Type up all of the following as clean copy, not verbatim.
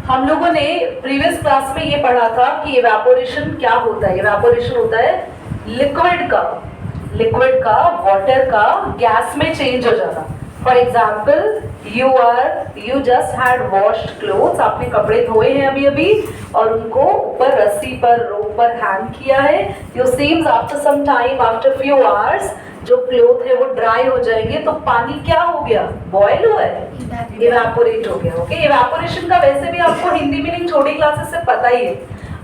हम लोगों ने प्रीवियस क्लास में ये पढ़ा था कि इवेपोरेशन क्या होता है। इवेपोरेशन होता है लिक्विड का वाटर का गैस में चेंज हो जाना। For example you just had washed clothes, आपने कपड़े धोए हैं अभी अभी और उनको ऊपर रस्सी पर रोप पर हैंग किया है। You seems after some time, after few hours जो क्लोथ है वो ड्राई हो जाएंगे तो पानी क्या हो गया, बॉयल हुआ है, इवेपोरेट हो गया। ओके, इवेपोरेशन का वैसे भी आपको हिंदी मीनिंग छोटी क्लासेस से पता ही है।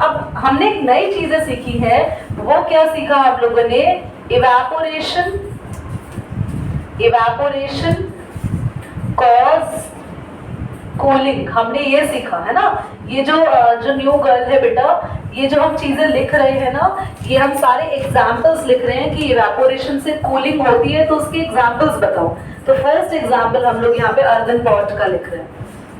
अब हमने एक नई चीजें सीखी है, वो क्या सीखा आप लोगों ने, इवेपोरेशन कॉज कूलिंग, हमने ये सीखा है ना। ये जो न्यू गर्ल है बेटा, ये जो हम चीजें लिख रहे हैं ना, ये हम सारे एग्जाम्पल्स लिख रहे हैं कि इवेपोरेशन से कूलिंग होती है, तो उसके एग्जाम्पल्स बताओ। तो फर्स्ट एग्जाम्पल हम लोग यहाँ पे अर्दन पॉट का लिख रहे हैं।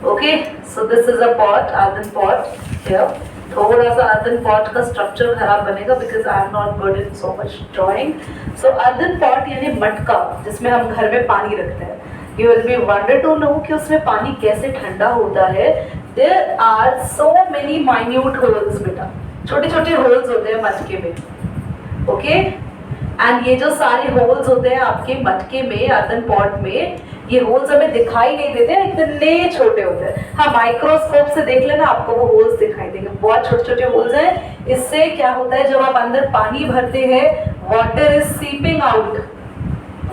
Okay, so this is a pot, earthen pot here. थोड़ा सा अर्दन पॉट का स्ट्रक्चर खराब बनेगा because I am not good in so much drawing. So earthen pot यानी मटका जिसमें हम घर में पानी रखते हैं। You will be wonder to know कि उसमें पानी कैसे ठंडा होता है। There are so many minute holes बेटा, छोटे छोटे होल्स होते हैं मटके में। ओके, एंड ये जो सारे होल्स होते हैं आपके मटके में, अर्दन पॉट में, ये होल्स हमें दिखाई नहीं देते, इतने छोटे होते हैं। हाँ, माइक्रोस्कोप से देख लेना आपको वो होल्स दिखाई देंगे, बहुत छोटे छोटे होल्स हैं। इससे क्या होता है, जब आप अंदर पानी भरते हैं, water is seeping out,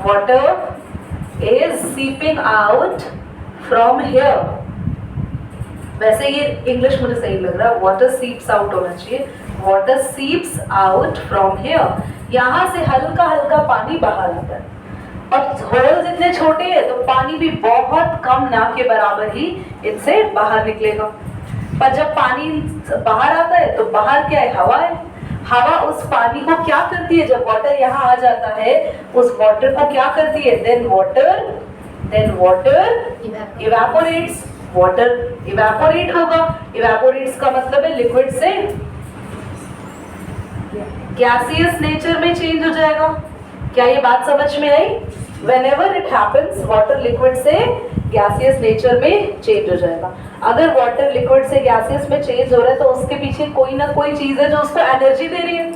water is seeping out from here। वैसे ये इंग्लिश मुझे सही लग रहा है, water seeps out होना चाहिए, water seeps out from here। यहाँ से हल्का हल्का पानी बाहर आता है, और होल्स इतने छोटे हैं तो पानी भी बहुत कम, ना के बराबर ही इनसे बाहर निकलेगा। पर जब पानी बाहर आता है तो बाहर क्या है, हवा है। हवा उस पानी को क्या करती है, जब वाटर यहाँ आ जाता है, उस वाटर को क्या करती है, then water evaporates, water evaporate होगा। इवेपोरेट्स का मतलब है लिक्विड से गैसियस नेचर में चेंज हो जाएगा। क्या ये बात समझ में आई? Whenever it happens, water liquid से गैसियस नेचर में चेंज हो जाएगा। अगर वाटर लिक्विड से गैसियस में चेंज हो रहा है तो उसके पीछे कोई ना कोई चीज है जो उसको एनर्जी दे रही है।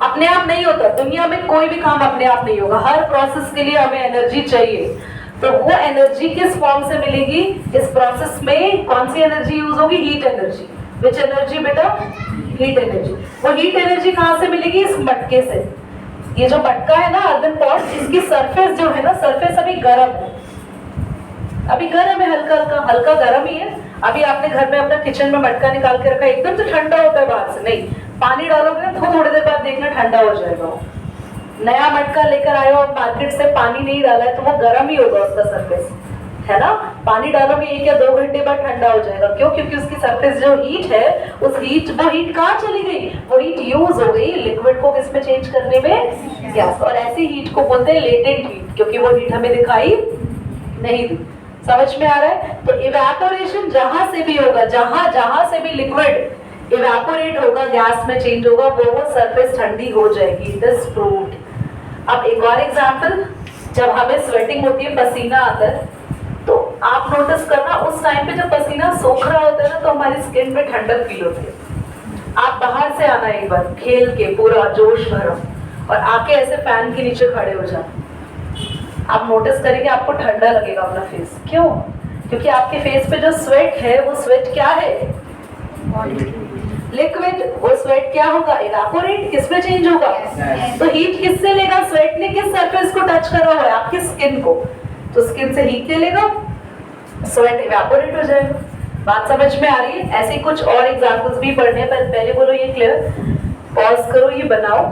अपने आप नहीं होता, दुनिया में कोई भी काम अपने आप नहीं होगा, हर प्रोसेस के लिए हमें एनर्जी चाहिए। तो वो एनर्जी किस फॉर्म से मिलेगी, इस प्रोसेस में कौन सी एनर्जी यूज होगी, हीट एनर्जी। विच एनर्जी बेटा, हीट एनर्जी। वो हीट एनर्जी कहाँ से मिलेगी, इस मटके से। ये जो मटका है ना अर्दन पॉट, इसकी सरफेस जो है ना, सरफेस अभी गर्म है, अभी गर्म है, हल्का गर्म ही है। अभी आपने घर में अपना किचन में मटका निकाल के रखा, एकदम तो ठंडा होता है बाहर से नहीं, पानी डालोगे ना तो थोड़ी देर बाद देखना ठंडा हो जाएगा। नया मटका लेकर आए हो और मार्केट से पानी नहीं डाला है तो वो गर्म ही होगा उसका सरफेस, है ना। पानी डालोगे 1 या 2 घंटे बाद ठंडा हो जाएगा। क्यों? क्योंकि उसकी सरफेस जो हीट है, वो हीट कहाँ चली गई, वो हीट यूज हो गई लिक्विड को किसमें चेंज करने में, गैस। और ऐसी हीट को बोलते हैं लेटेंट हीट, क्योंकि वो हीट हमें दिखाई नहीं दी। समझ में आ रहा है? तो इवेपोरेशन जहां से भी होगा, जहां से भी लिक्विड इवेपोरेट होगा, गैस में चेंज होगा, वो सरफेस ठंडी हो जाएगी। This proved. अब एक और एग्जांपल, जब हमें स्वेटिंग होती है, पसीना आता है, तो आप नोटिस करना उस टाइम पे जब पसीना सोख रहा होता है ना, तो हमारी स्किन में ठंडक फील होती है। आप बाहर से आना एक बार खेल के, पूरा जोश भरा, और आके ऐसे फैन के नीचे खड़े हो जाना, आप नोटिस करेंगे आपको ठंडा लगेगा अपना फेस। क्यों? क्योंकि आपके फेस पे जो स्वेट है, वो स्वेट क्या है, लिक्विड। वो स्वेट क्या होगा, इवेपोरेट, किसमें चेंज होगा, तो हीट किससे लेगा, स्वेट ने किस सरफेस को टच करा हुआ है, आपकी स्किन को, तो स्किन से हीट ले लेगा, स्वेट इवेपोरेट हो जाएगा। बात समझ में आ रही है? ऐसे कुछ और एग्जांपल्स भी पढ़ने हैं, पर पहले बोलो ये क्लियर, पॉज करो, ये बनाओ।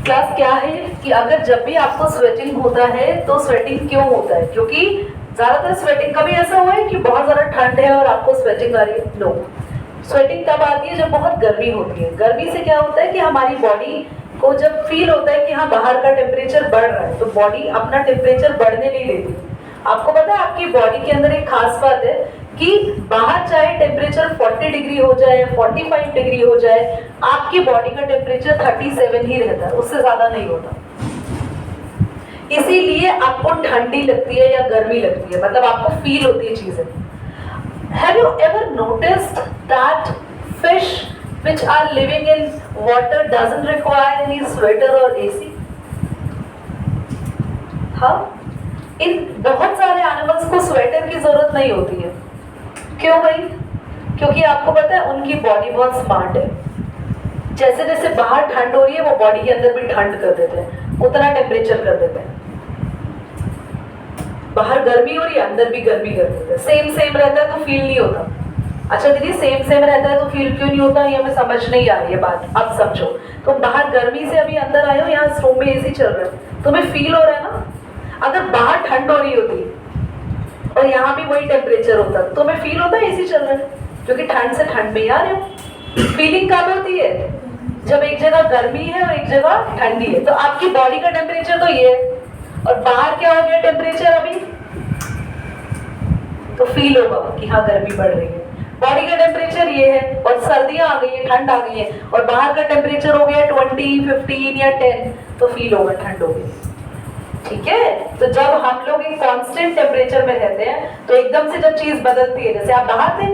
क्लास क्या है कि अगर जब भी आपको स्वेटिंग होता है तो स्वेटिंग क्यों होता है, क्योंकि ज्यादातर स्वेटिंग कभी ऐसा हुआ है कि बहुत ज्यादा ठंड है और आपको स्वेटिंग आ रही है, नो। स्वेटिंग तब आती है जब बहुत गर्मी होती है। गर्मी से क्या होता है कि हमारी बॉडी को जब फील होता है कि हाँ बाहर का टेम्परेचर बढ़ रहा है, तो बॉडी अपना टेम्परेचर बढ़ने नहीं देती। आपको पता है आपकी बॉडी के अंदर एक खास बात है कि बाहर चाहे टेम्परेचर 40 डिग्री हो जाए, 45 डिग्री हो जाए, आपकी बॉडी का टेम्परेचर 37 ही रहता है, उससे ज्यादा नहीं होता। इसीलिए आपको ठंडी लगती है या गर्मी लगती है, मतलब आपको फील होती है चीजें। Have you ever noticed that fish which are living in water doesn't require any sweater or AC? हाँ, इन बहुत सारे एनिमल्स को स्वेटर की जरूरत नहीं होती है। क्यों भाई? क्योंकि आपको पता है उनकी बॉडी बहुत स्मार्ट है। जैसे जैसे बाहर ठंड हो रही है वो बॉडी के अंदर भी ठंड कर देते हैं, उतना टेम्परेचर कर देते हैं। बाहर गर्मी हो रही है, अंदर भी गर्मी कर देते हैं। सेम सेम रहता है तो फील नहीं होता। अच्छा दीदी, सेम सेम रहता है तो फील क्यों नहीं होता? ये हमें समझ नहीं आ रही है बात। अब समझो, तुम बाहर गर्मी से अभी अंदर आए हो, यहाँ रूम में एसी चल रहा है, तुम्हें फील हो रहा है ना? अगर बाहर ठंड हो रही होती और यहाँ भी वही टेम्परेचर होता तो तुम्हें फील होता है एसी चल रहा है, क्योंकि ठंड से ठंड में ही आ रहे हो। फीलिंग कब होती है? जब एक जगह गर्मी है और एक जगह ठंडी है। तो आपकी बॉडी का टेम्परेचर तो ये है, और बाहर क्या हो गया टेम्परेचर अभी, तो फील होगा कि हाँ गर्मी बढ़ रही है। बॉडी का टेम्परेचर ये है, और सर्दियां आ गई है, ठंड आ गई है, और बाहर का टेम्परेचर हो गया 20, 15 या 10, तो फील होगा ठंड हो गई। ठीक है? तो जब हम लोग एक कांस्टेंट टेम्परेचर में रहते हैं तो एकदम से जब चीज बदलती है, जैसे आप बाहर थे,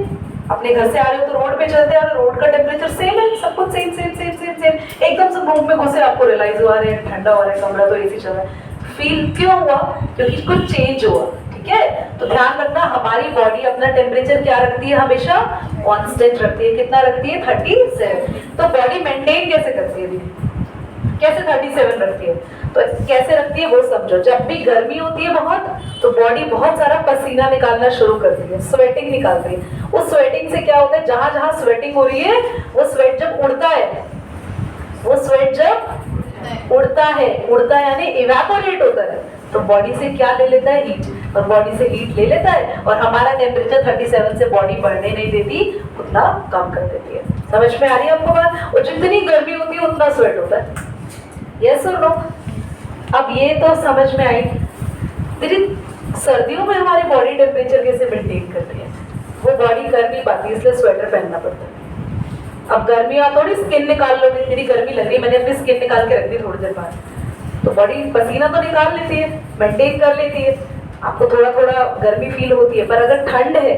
अपने घर से आ रहे हो तो रोड पे चलते हैं, रोड का टेम्परेचर सेम है, सब कुछ same same same same same, एकदम से रूम में घुसे आपको रियलाइज हुआ रहा है ठंडा हो रहा है, कमरा तो एसी चल रहा है। फील क्यों हुआ? क्योंकि कुछ चेंज हुआ। ठीक है? तो ध्यान रखना, हमारी बॉडी अपना टेम्परेचर क्या रखती है? हमेशा कांस्टेंट रखती है। कितना रखती है? 37। तो बॉडी मेंटेन कैसे करती है दीदी? कैसे 37 रखती है? तो कैसे रखती है वो समझो। जब भी गर्मी होती है बहुत, तो बॉडी बहुत सारा पसीना निकालना शुरू करती है, स्वेटिंग निकालती है। उस स्वेटिंग से क्या होता है, जहां जहां स्वेटिंग हो रही है, वो स्वेट जब उड़ता है, वो स्वेट जब उड़ता है यानी इवेपोरेट होता है, तो बॉडी से क्या ले लेता है? हीट। और बॉडी से हीट ले लेता है, और हमारा टेम्परेचर 37 से बॉडी बढ़ने नहीं देती, उतना कम कर देती है। समझ में आ रही है आपको बात? और जितनी गर्मी होती है उतना स्वेट होता है। यस और नो? अब ये तो समझ में आई। दीदी, सर्दियों में हमारी बॉडी टेम्परेचर कैसे मेंटेन करती है? वो बॉडी कर नहीं पाती, इसलिए स्वेटर पहनना पड़ता है। अब गर्मी आ थोड़ी स्किन निकाल लो, तेरी गर्मी लग रही है, मैंने अपनी स्किन निकाल के रख दी थोड़ी देर बाद, तो बॉडी पसीना तो निकाल लेती है, मेंटेन कर लेती है। आपको थोड़ा थोड़ा गर्मी फील होती है, पर अगर ठंड है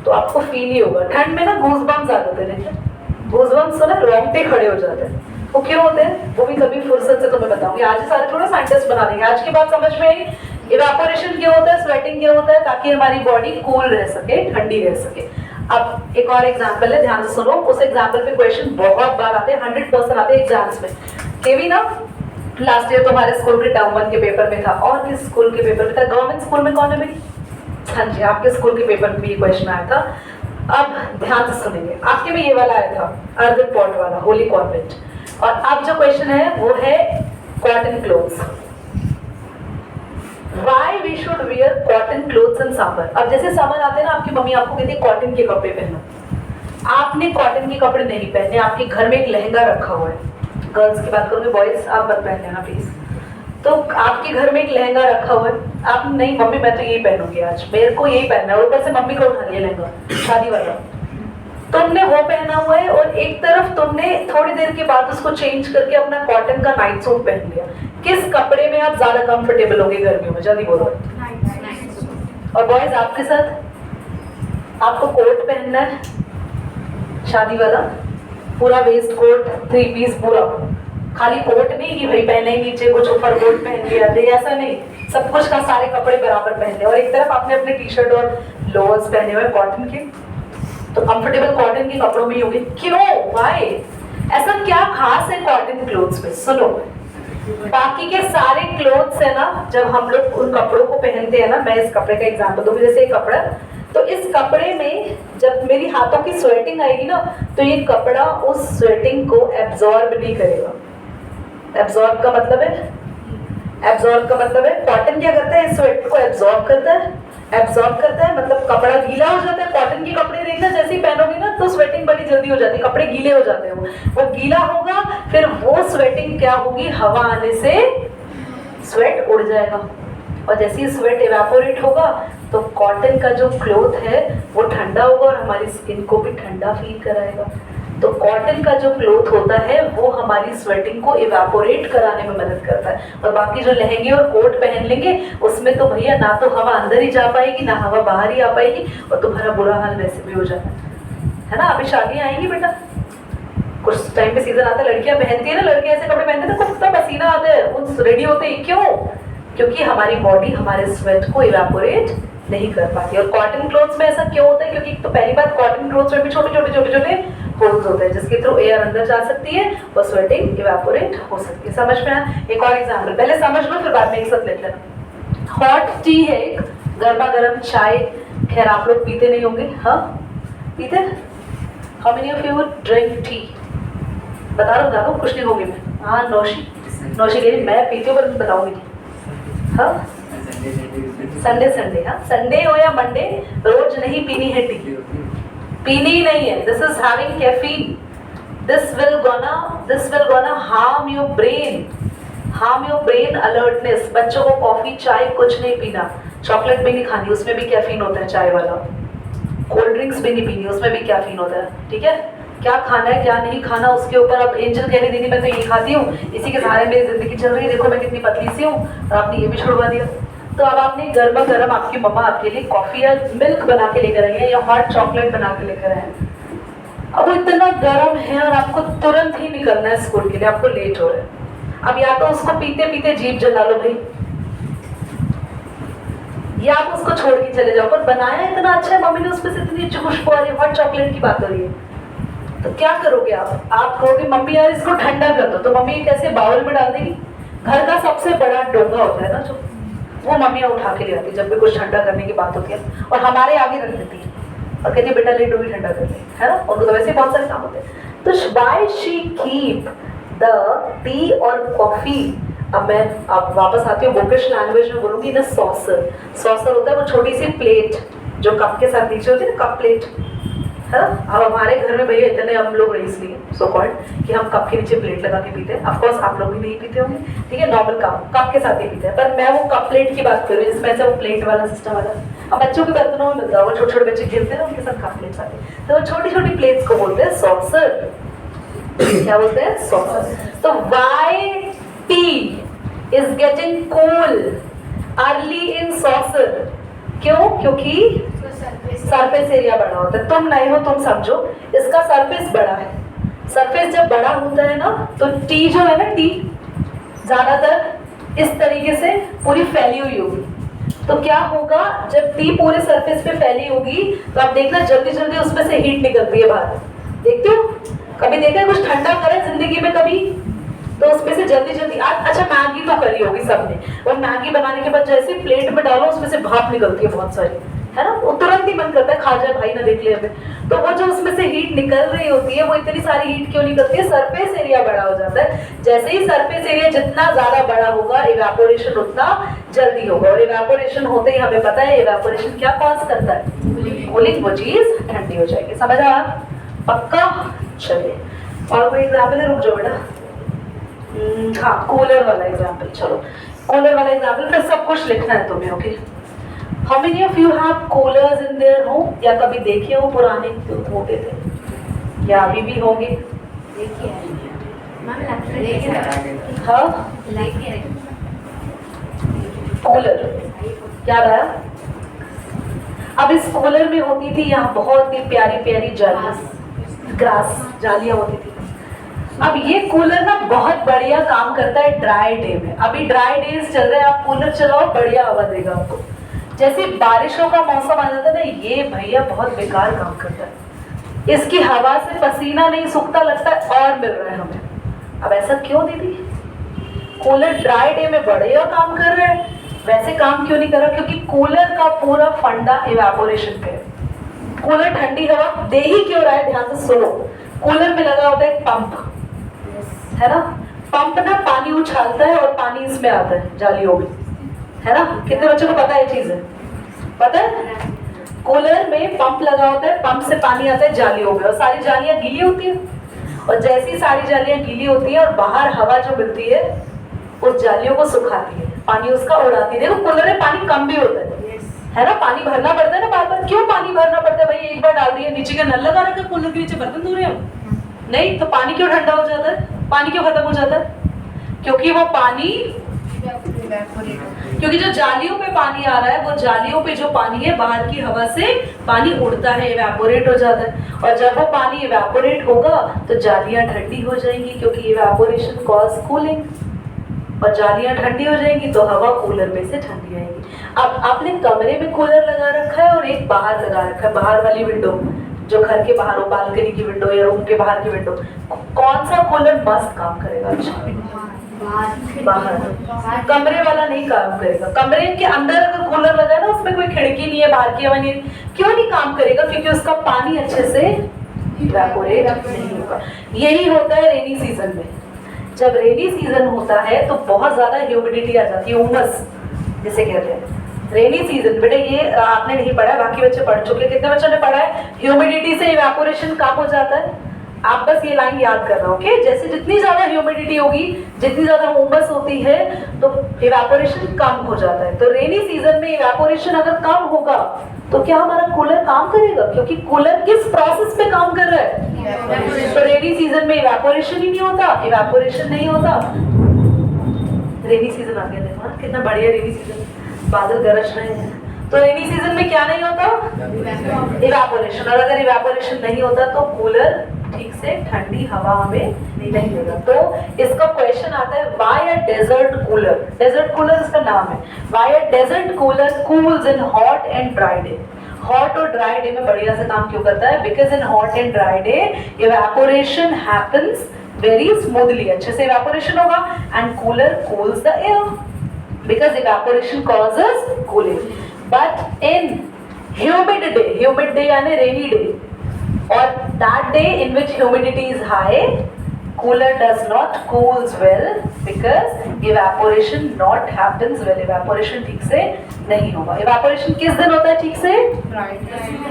तो आपको फील ही होगा। ठंड में ना गूज़बम्स आ जाते हैं, गूज़बम्स तो ना रोंगटे खड़े हो जाते हैं। वो क्यों होते हैं वो भी कभी फुर्सत से तुम्हें बताऊंगी। आज सारे थोड़ा साइंटिस्ट बना देंगे। आज की बात समझ में आई? इवेपोरेशन क्यों होता है, स्वेटिंग क्यों होता है? ताकि हमारी बॉडी कूल रह सके, ठंडी रह सके। अब एक और एग्जांपल है, ध्यान से सुनो। उस एग्जांपल पे क्वेश्चन बहुत बार आते हैं, 100% आते हैं एग्जाम्स में। केवी ना लास्ट ईयर तुम्हारे स्कूल के टर्म 1 के पेपर में था, और किस स्कूल के पेपर में था? गवर्नमेंट स्कूल में कौन है भाई? हाँ जी, आपके स्कूल के पेपर में भी ये क्वेश्चन आया था। अब ध्यान से सुनेंगे, आपके में ये वाला आया था, अर्बन पॉट वाला, होली कॉन्वेंट। और अब जो क्वेश्चन है वो है cotton clothes. Why we should wear cotton clothes in summer? अब जैसे समर आते हैं ना, आपकी मम्मी आपको कहती है कॉटन के कपड़े पहनो। आपने कॉटन के कपड़े नहीं पहने, आपके घर में एक लहंगा रखा हुआ है। गर्ल्स की बात करूंगी, बॉयज आप मत पहन लेना प्लीज। तो आपके घर में एक लहंगा रखा हुआ है, आप नहीं मम्मी मैं तो यही पहनूंगी, आज मेरे को यही पहनना है। ऊपर से मम्मी को उठा लिया लहंगा, शादी वाला, तुमने वो पहना हुआ है, और एक तरफ तुमने थोड़ी देर के बाद उसको चेंज करके अपना कॉटन का नाइट सूट पहन लिया। किस कपड़े में आप ज्यादा कंफर्टेबल होंगे गर्मियों में? जल्दी बोलो। और बॉयज आपके साथ आपको कोट पहनना है, शादी वाला, पूरा वेस्ट कोट, 3 पीस पूरा, खाली कोट नहीं कि भाई पहने ही नीचे कुछ ऊपर कोट पहन लिया, ऐसा नहीं, सब कुछ का सारे कपड़े बराबर पहन लिया। और एक तरफ आपने अपने टी शर्ट और लोअर्स पहने हुए कॉटन के, तो कंफर्टेबल कॉटन के कपड़ों में ही होंगे। क्यों? व्हाई? ऐसा क्या खास है कॉटन क्लोथ्स में? सुनो, बाकी के सारे क्लोथ्स है ना, जब हम लोग उन कपड़ों को पहनते हैं ना, मैं इस कपड़े का एग्जांपल दूंगी, जैसे ये कपड़ा, तो इस कपड़े में जब मेरी हाथों की स्वेटिंग आएगी ना, तो ये कपड़ा उस स्वेटिंग को एब्जॉर्ब नहीं करेगा। एब्जॉर्ब का मतलब है कॉटन क्या करता है? स्वेट को एब्जॉर्ब करता है, मतलब कपड़ा गीला हो जाता है। कॉटन के कपड़े देखना, जैसे ही पहनोगे ना तो स्वेटिंग बड़ी जल्दी हो जाती है, कपड़े गीले हो जाते हैं, वो गीला होगा, फिर वो स्वेटिंग क्या होगी, हवा आने से स्वेट उड़ जाएगा, और जैसे ही स्वेट इवेपोरेट होगा तो कॉटन का जो क्लोथ है वो ठंडा होगा और हमारी स्किन को भी ठंडा फील कराएगा। तो कॉटन का जो क्लोथ होता है वो हमारी स्वेटिंग को इवेपोरेट कराने में मदद करता है। और बाकी जो लहंगे और कोट पहन लेंगे उसमें तो भैया ना तो हवा अंदर ही जा पाएगी ना हवा बाहर ही आ पाएगी, और तुम्हारा बुरा हाल वैसे भी हो जाता है ना। अभी शादियां आएंगी बेटा, कुछ टाइम पे सीजन आता है, लड़कियां पहनती है ना, लड़कियां ऐसे कपड़े पहनते हैं तो कितना पसीना आता है, वो रेडी होते ही क्यों? क्योंकि हमारी बॉडी हमारे स्वेट को इवेपोरेट नहीं कर पाती। और कॉटन क्लोथ्स में ऐसा क्यों होता है? क्योंकि तो पहली बात कॉटन क्लोथ्स में भी छोटे छोटे होल्स होते हैं जिसके थ्रू एयर अंदर जा सकती है और स्वेटिंग इवेपोरेट हो सकती है। समझ में आया? एक और एग्जांपल पहले समझ लो फिर बाद में एक साथ ले लेना। हॉट टी है एक, गर्मा गर्म चाय, खैर आप लोग पीते नहीं होंगे, हाँ पीते? How many of you drink tea? बता दो कुछ नहीं होगी मैं। हाँ नौशी कह रही मैं पीती हूँ पर मैं बताऊंगी। हाँ संडे, हाँ संडे हो या मंडे, रोज नहीं पीनी है टी, पीनी ही नहीं है। This is having caffeine, this will gonna harm your brain alertness. बच्चों को कॉफी चाय कुछ नहीं पीना, चॉकलेट भी नहीं खानी, उसमें भी कैफीन होता है चाय वाला। कोल्ड ड्रिंक्स भी नहीं पीनी, उसमें भी कैफीन होता है। ठीक है, क्या खाना है क्या नहीं खाना उसके ऊपर अब एंजल कह रही दीदी मैं तो ये खाती हूँ, इसी के सहारे मेरी जिंदगी चल रही है, देखो मैं कितनी पतली सी हूँ, और आपने ये भी छुड़वा दिया। तो अब आपने गर्मा गर्म आपकी मम्मा आपके लिए कॉफी या मिल्क बना के लेकर आई है या हॉट चॉकलेट बना के लेकर आए हैं। अब वो इतना गर्म है और आपको तुरंत ही निकलना है स्कूल के लिए, आपको लेट हो रहा है। अब या तो उसको पीते पीते जीभ जला लो भाई, या आप उसको छोड़ के चले जाओ। पर बनाया इतना अच्छा है, मम्मी ने उसमें से इतनी अच्छी खुशबू आ रही है, हॉट चॉकलेट की बात हो रही है, तो क्या करोगे आप कहोगे मम्मी यार इसको ठंडा कर दो, तो मम्मी कैसे बाउल में डाल देगी। घर का सबसे बड़ा डोंगा होता है ना जो, वो मम्मियाँ उठा के ले आती जब भी कुछ ठंडा करने की बात होती है, और हमारे आगे रख देती है और कहती है बेटा ले डोगी ठंडा कर ले, है ना। उनको तो वैसे ही बहुत सारे काम होते हैं। तो why she keep the T और कॉफी, अब मैं अब वापस आती हूँ बुकिश लैंग्वेज में बोलूंगी ना, सॉसर होता है वो छोटी सी प्लेट जो कप के साथ नीचे होती है ना, कप प्लेट, है ना। अब हमारे घर में भैया इतने हम लोग रईस नहीं सो कॉल्ड कि हम कप के नीचे प्लेट लगा के पीते हैं। ऑफकोर्स आप लोग भी नहीं पीते होंगे, ठीक है, नॉर्मल कप के साथ ही पीते हैं, पर मैं वो कप प्लेट की बात कर रही हूँ जिसमें से वो प्लेट वाला सिस्टम वाला। अब बच्चों के बर्तनों में मिलता है, वो छोटे छोटे बच्चे खेलते हैं उनके साथ कप प्लेट्स आते हैं, तो वो छोटी छोटी प्लेट्स को बोलते हैं सॉसर। क्या बोलते हैं? सॉसर। तो why T is getting cool early in saucer? क्यों? क्योंकि सरफेस एरिया बड़ा होता है। तुम नए हो तुम समझो, इसका सरफेस बड़ा है। सरफेस जब बड़ा होता है ना तो टी जो है ना, टी ज्यादातर इस तरीके से पूरी फैली हुई होगी। तो क्या होगा जब टी पूरे सरफेस पे फैली होगी तो आप देखना जल्दी जल्दी उसमें से हीट निकलती है बाहर। देखते हो? कभी देखा है कुछ ठंडा करे जिंदगी में कभी? तो उसमें से जल्दी जल्दी अच्छा मैगी तो करी होगी सबने, और मैगी बनाने के बाद जैसे प्लेट में डालो उसमें से भाप निकलती है बहुत सारी, है ना। वो तुरंत ही मन करता है खा जाए भाई ना देख ले हमें। तो वो जो उसमें से हीट निकल रही होती है वो इतनी सारी हीट क्यों निकलती है? सरफेस एरिया बड़ा हो जाता है। जैसे ही सरफेस एरिया जितना ज्यादा बड़ा होगा इवेपोरेशन उतना जल्दी होगा, और इवेपोरेशन होते ही हमें पता है इवेपोरेशन क्या कॉज करता है? कूलिंग। वो चीज ठंडी हो जाएगी। समझ आया? पक्का? चलिए और कोई एग्जाम्पल है? रुक जाओ बेटा। हाँ कूलर वाला एग्जाम्पल, चलो कूलर वाला एग्जाम्पल, फिर सब कुछ लिखना है तुम्हें, okay. How many of you have coolers in their home? या कभी देखे हो पुराने जो होते थे या अभी भी होंगे? हाँ कूलर याद आया? अब इस कूलर में होती थी यहाँ बहुत ही प्यारी प्यारी ग्रास जालियां होती थी। अब ये कूलर ना बहुत बढ़िया काम करता है ड्राई डे में। अभी ड्राई डेज चल रहे हैं, आप कूलर चलाओ बढ़िया हवा देगा आपको। जैसे बारिशों का मौसम आ जाता है ना, ये भैया बहुत बेकार काम करता है। इसकी हवा से पसीना नहीं सूखता, लगता है और मिल रहा है हमें। अब ऐसा क्यों दीदी? कूलर ड्राई डे में बढ़िया काम कर रहा है, वैसे काम क्यों नहीं कर रहा? क्योंकि कूलर का पूरा फंडा इवेपोरेशन पे है। कूलर ठंडी हवा दे ही क्यों रहा है? ध्यान से सुनो। कूलर में लगा होता है पंप, है ना। पंप ना पानी उछालता है और पानी इसमें आता है जालियों में, है ना। कितने बच्चों को पता है चीज है? पता है? कूलर में पंप लगा होता है, पंप से पानी आता है जालियों में, और सारी जालियां गीली होती है, और जैसी सारी जालियां गीली होती है और बाहर हवा जो मिलती है उस जालियों को सुखाती है, पानी उसका उड़ाती है। देखो कूलर में पानी कम भी होता है ना, पानी भरना पड़ता है ना बार बार। क्यों पानी भरना पड़ता है भाई? एक बार डाल दिया, नीचे का नल लगा रखा, कूलर के नीचे बर्तन धो रहे हो, नहीं, तो पानी क्यों ठंडा हो जाता है, पानी क्यों खत्म हो जाता है? क्योंकि वो पानी, क्योंकि जो जालियों पे पानी आ रहा है, वो जालियों पे जो पानी है बाहर की हवा से पानी उड़ता है, इवेपोरेट हो जाता है, और जब वो पानी इवेपोरेट होगा तो जालियां ठंडी हो जाएंगी, क्योंकि इवेपोरेशन कॉज कूलिंग, और जालियां ठंडी हो जाएंगी तो हवा कूलर में से ठंडी आएगी। अब आपने कमरे में कूलर लगा रखा है और एक बाहर लगा रखा है, बाहर वाली विंडो, जो घर के बाहर हो, बालकनी की विंडो या रूम के बाहर की विंडो, कौन सा कूलर मस्त काम करेगा? अच्छा, बाहर। कमरे वाला नहीं काम करेगा। कमरे के अंदर अगर कूलर लगा है ना, उसमें कोई खिड़की नहीं है, बाहर की हवा नहीं, क्यों नहीं काम करेगा? क्योंकि उसका पानी अच्छे से इवेपोरेट नहीं होगा। यही होता है रेनी सीजन में। जब रेनी सीजन होता है तो बहुत ज्यादा ह्यूमिडिटी आ जाती है, उमस जिसे कहते हैं। रेनी सीजन, बेटा ये आपने नहीं पढ़ा है, बाकी बच्चे पढ़ चुके। कितने बच्चों ने पढ़ा है? ह्यूमिडिटी से इवेपोरेशन कम हो जाता है। आप बस ये लाइन याद कर रहे हो, ओके? जैसे जितनी ज्यादा ह्यूमिडिटी होगी, जितनी ज्यादा उमस होती है, तो इवेपोरेशन कम हो जाता है। तो रेनी सीजन में इवेपोरेशन अगर कम होगा तो क्या हमारा कूलर काम करेगा? क्योंकि कूलर किस प्रोसेस पे काम कर रहा है? तो रेनी सीजन में इवेपोरेशन ही नहीं होता, इवेपोरेशन नहीं होता। रेनी सीजन आ गया, देखो ना कितना बढ़िया रेनी सीजन, बादल गरज रहे हैं। तो रेनी सीजन में क्या नहीं होता? इवेपोरेशन। और अगर इवेपोरेशन नहीं होता तो कूलर ठीक से ठंडी हवा हमें नहीं होगा। तो इसका क्वेश्चन आता है, why a desert cooler? Desert cooler इसका नाम है। Why a desert cooler cools in hot and dry day? Hot और ड्राई डे में बढ़िया से काम क्यों करता है? Because in hot and dry day evaporation happens very smoothly, अच्छे से इवेपोरेशन होगा, and cooler cools the air because evaporation causes cooling. But in humid day यानी rainy day, or that day in which humidity is high, cooler does not cools well because evaporation not happens well. evaporation ठीक से नहीं होगा। evaporation किस दिन होता है ठीक से?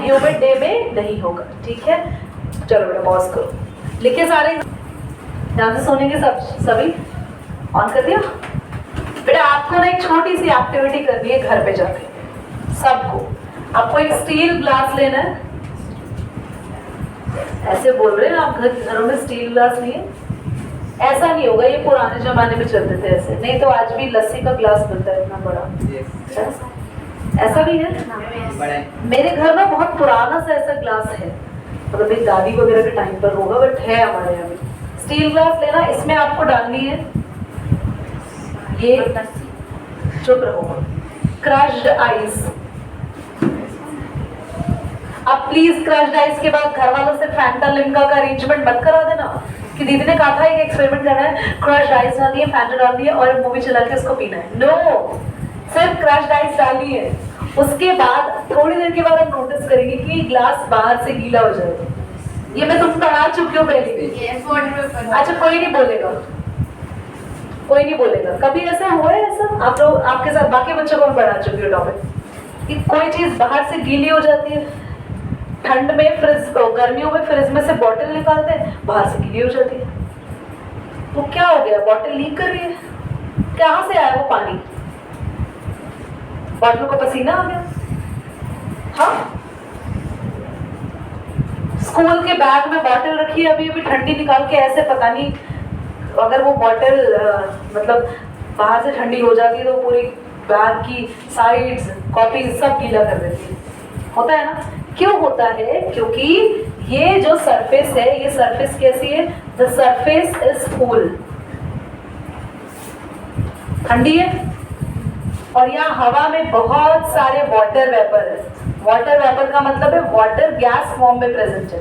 humid day में नहीं होगा, ठीक है? चलो बेटा पॉज करो, लिखे सारे, ध्यान से सोनेंगे सब, सभी ऑन कर दिया? बेटा आपको ना एक छोटी सी एक्टिविटी करनी है घर पे जाके, सबको। आपको एक स्टील ग्लास लेना है। ऐसे बोल रहे हैं आप, घरों में स्टील ग्लास नहीं है? ऐसा नहीं होगा, ये पुराने जमाने में चलते थे ऐसे, नहीं तो आज भी लस्सी का ग्लास मिलता है इतना बड़ा। ऐसा भी है? मेरे घर में बहुत पुराना सा ऐसा ग्लास है, मतलब मेरी दादी वगैरह के टाइम पर होगा, बट है हमारे यहाँ भी। स्टील ग्लास लेना, इसमें आपको डालनी है ये, चुप रहो, क्रश्ड आइस। अब प्लीज क्रश्ड आइस के बाद घर वालों से फैंटा लिम्का का अरेंजमेंट मत करा देना कि दीदी ने कहा था एक एक्सपेरिमेंट करना है, क्रश्ड आइस डालनी है, फैंटा डालनी है और मूवी चला के उसको पीना है। नो, सिर्फ क्रश्ड आइस डालनी है। उसके बाद थोड़ी देर के बाद आप नोटिस करेंगे कि ग्लास बाहर से गीला हो जाएगा। ये मैं तुम पढ़ा चुकी हूँ पहले। अच्छा, कोई नहीं बोलेगा, कोई नहीं बोलेगा। कभी ऐसा हुआ है? ऐसा आप लोग, आपके साथ बाकी बच्चों को मैं पढ़ा चुकी हूँ टॉपिक कि कोई चीज बाहर से गीली हो जाती है। ठंड में फ्रिज, गर्मियों में फ्रिज में से बॉटल निकालते हैं, बाहर से गीली हो जाती है। तो क्या हो गया? बॉटल लीक कर रही है। कहाँ से आया वो पानी? बॉटल को पसीना आ गया। हाँ, स्कूल के बैग में बॉटल रखी है, अभी अभी ठंडी निकाल के ऐसे, पता नहीं अगर वो बॉटल मतलब बाहर से ठंडी हो जाती है तो पूरी बैग की साइड्स, कॉपी सब गीला कर देती है। होता है ना? क्यों होता है? क्योंकि ये जो सरफेस है, ये सरफेस कैसी है? द सरफेस इज कूल, ठंडी है, और यहाँ हवा में बहुत सारे वाटर वेपर है। वाटर वेपर का मतलब है वाटर गैस फॉर्म में प्रेजेंट है,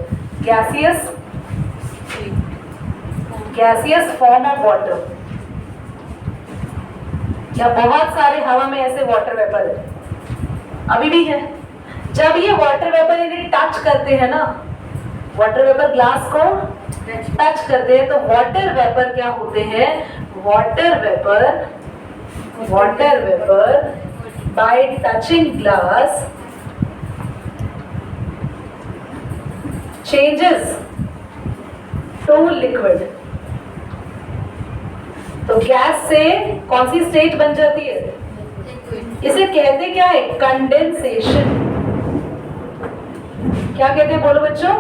गैसियस फॉर्म ऑफ वाटर। या बहुत सारे हवा में ऐसे वाटर वेपर है, अभी भी है। जब ये वाटर वेपर इन्हें टच करते हैं ना, वाटर वेपर ग्लास को टच करते हैं, तो वाटर वेपर क्या होते हैं? Water vapour by touching glass changes to liquid. तो गैस से कौन सी स्टेट बन जाती है? इसे कहते क्या है? कंडेंसेशन। क्या कहते हैं बोलो बच्चों?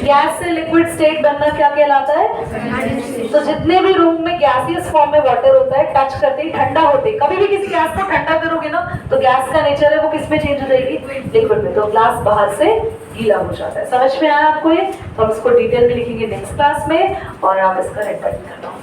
गैस से लिक्विड स्टेट बनना क्या कहलाता है? तो जितने भी रूम में गैसियस फॉर्म में वाटर होता है, टच करते ही ठंडा होते ही, कभी भी किसी गैस को ठंडा करोगे ना तो गैस का नेचर है वो किस में चेंज हो जाएगी? लिक्विड में। तो ग्लास बाहर से गीला हो जाता है। समझ में आया आपको ये? तो हम इसको डिटेल में लिखेंगे नेक्स्ट क्लास में, और आप इसका रेड बटन कर दो।